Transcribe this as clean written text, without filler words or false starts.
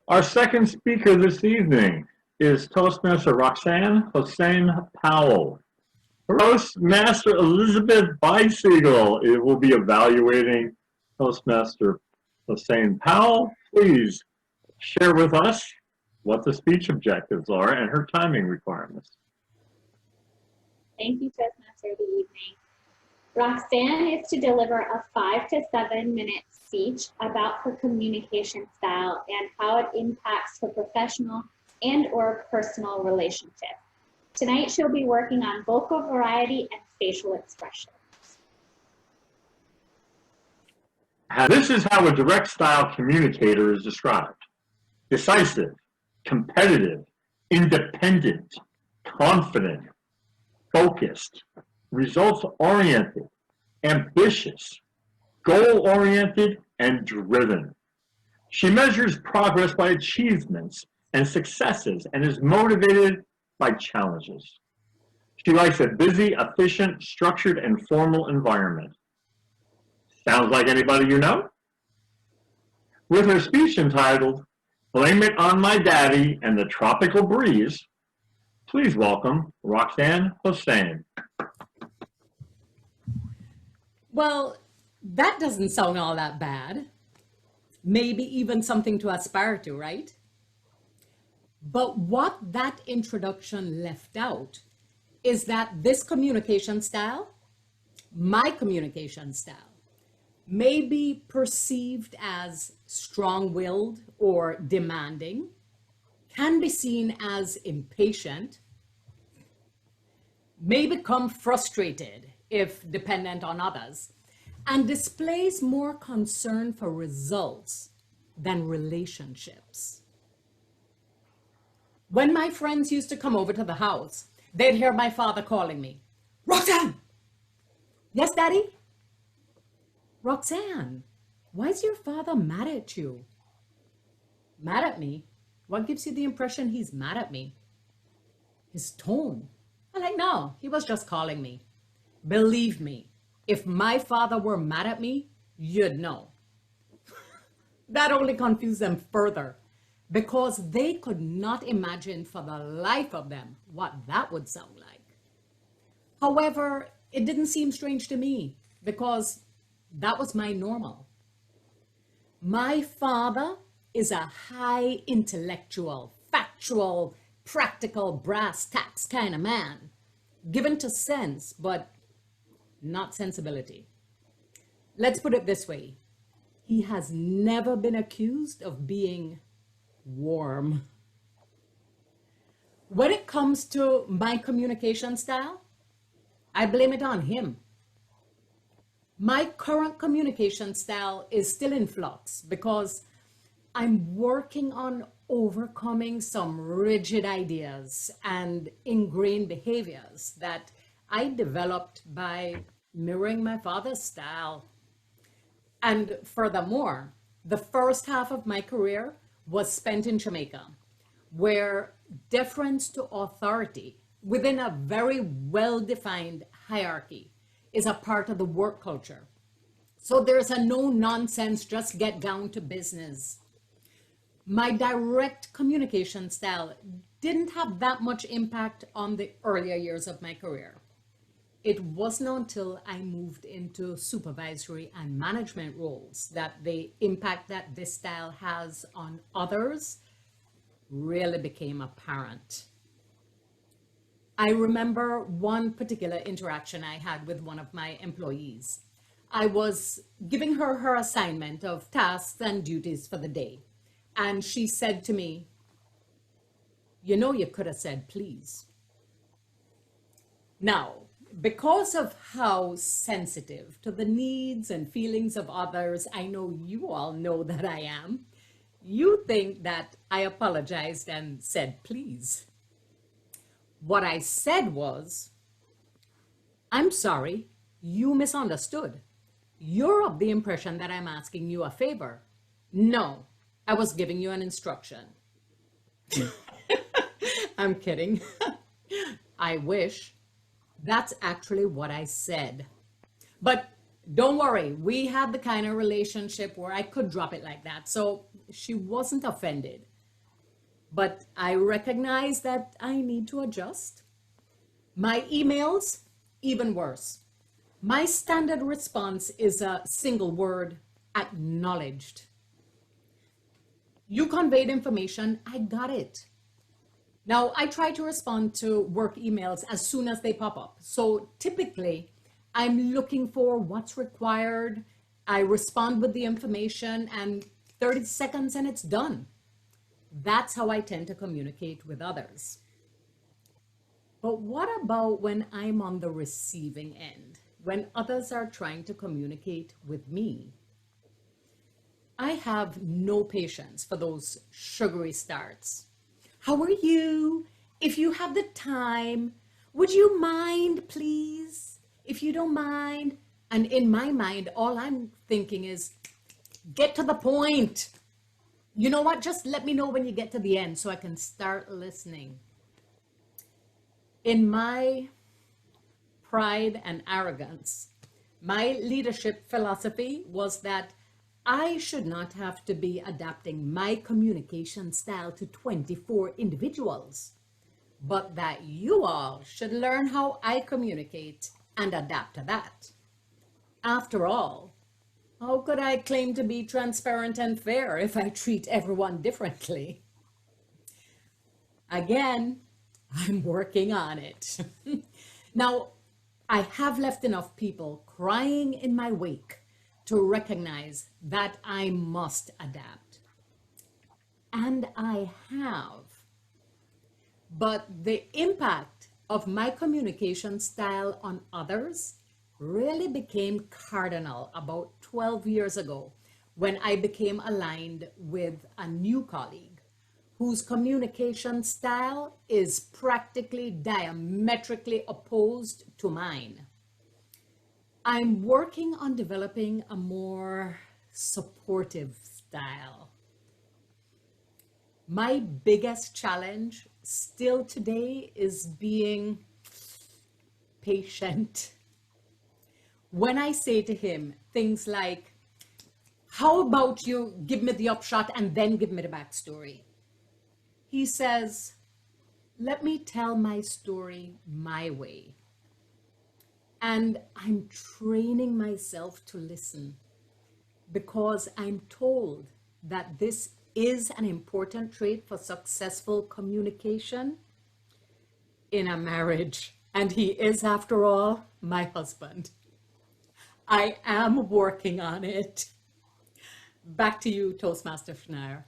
Our second speaker this evening is Toastmaster Roxanne Hossein Powell. Toastmaster Elizabeth Beisiegel will be evaluating Toastmaster Hossein Powell. Please share with us what the speech objectives are and her timing requirements. Thank you, Toastmaster. Good evening. Roxanne is to deliver a 5 to 7 minute speech about her communication style and how it impacts her professional and or personal relationship. Tonight, she'll be working on vocal variety and facial expression. This is how a direct style communicator is described. Decisive, competitive, independent, confident, focused, results-oriented, ambitious, goal-oriented, and driven. She measures progress by achievements and successes and is motivated by challenges. She likes a busy, efficient, structured, and formal environment. Sounds like anybody you know? With her speech entitled, "Blame It on My Daddy and the Tropical Breeze," please welcome Roxanne Hossein. Well, that doesn't sound all that bad. Maybe even something to aspire to, right? But what that introduction left out is that this communication style, my communication style, may be perceived as strong-willed or demanding, can be seen as impatient, may become frustrated if dependent on others, and displays more concern for results than relationships. When my friends used to come over to the house, they'd hear my father calling me, "Roxanne!" "Yes, Daddy?" "Roxanne, why is your father mad at you?" "Mad at me? What gives you the impression he's mad at me?" "His tone." I'm like, "No, he was just calling me." Believe me, if my father were mad at me, you'd know. That only confused them further because they could not imagine for the life of them what that would sound like. However, it didn't seem strange to me because that was my normal. My father is a high intellectual, factual, practical, brass tacks kind of man, given to sense, but not sensibility. Let's put it this way. He has never been accused of being warm. When it comes to my communication style, I blame it on him. My current communication style is still in flux because I'm working on overcoming some rigid ideas and ingrained behaviors that I developed by mirroring my father's style. And furthermore, the first half of my career was spent in Jamaica, where deference to authority within a very well-defined hierarchy is a part of the work culture. So there's a no nonsense, just get down to business. My direct communication style didn't have that much impact on the earlier years of my career. It wasn't until I moved into supervisory and management roles that the impact that this style has on others really became apparent. I remember one particular interaction I had with one of my employees. I was giving her her assignment of tasks and duties for the day. And she said to me, "You know, you could have said please." Now, because of how sensitive to the needs and feelings of others I know you all know that I am, you think that I apologized and said please. What I said was, "I'm sorry, you misunderstood. You're of the impression that I'm asking you a favor. No, I was giving you an instruction." I'm kidding. I wish. That's actually what I said. But don't worry, we had the kind of relationship where I could drop it like that. So she wasn't offended. but I recognize that I need to adjust. My emails, even worse. My standard response is a single word, acknowledged. You conveyed information, I got it. Now, I try to respond to work emails as soon as they pop up. So typically, I'm looking for what's required. I respond with the information and 30 seconds and it's done. That's how I tend to communicate with others. But what about when I'm on the receiving end, when others are trying to communicate with me? I have no patience for those sugary starts. How are you? If you have the time, would you mind, please? If you don't mind. And in my mind, all I'm thinking is, get to the point. You know what? Just let me know when you get to the end so I can start listening. In my pride and arrogance, my leadership philosophy was that I should not have to be adapting my communication style to 24 individuals, but that you all should learn how I communicate and adapt to that. After all, how could I claim to be transparent and fair if I treat everyone differently? Again, I'm working on it. Now, I have left enough people crying in my wake to recognize that I must adapt. And I have. But the impact of my communication style on others really became cardinal about 12 years ago when I became aligned with a new colleague whose communication style is practically diametrically opposed to mine. I'm working on developing a more supportive style. My biggest challenge still today is being patient. When I say to him things like, how about you give me the upshot and then give me the backstory? He says, let me tell my story my way. And I'm training myself to listen because I'm told that this is an important trait for successful communication in a marriage. And he is, after all, my husband. I am working on it. Back to you, Toastmaster Schneier.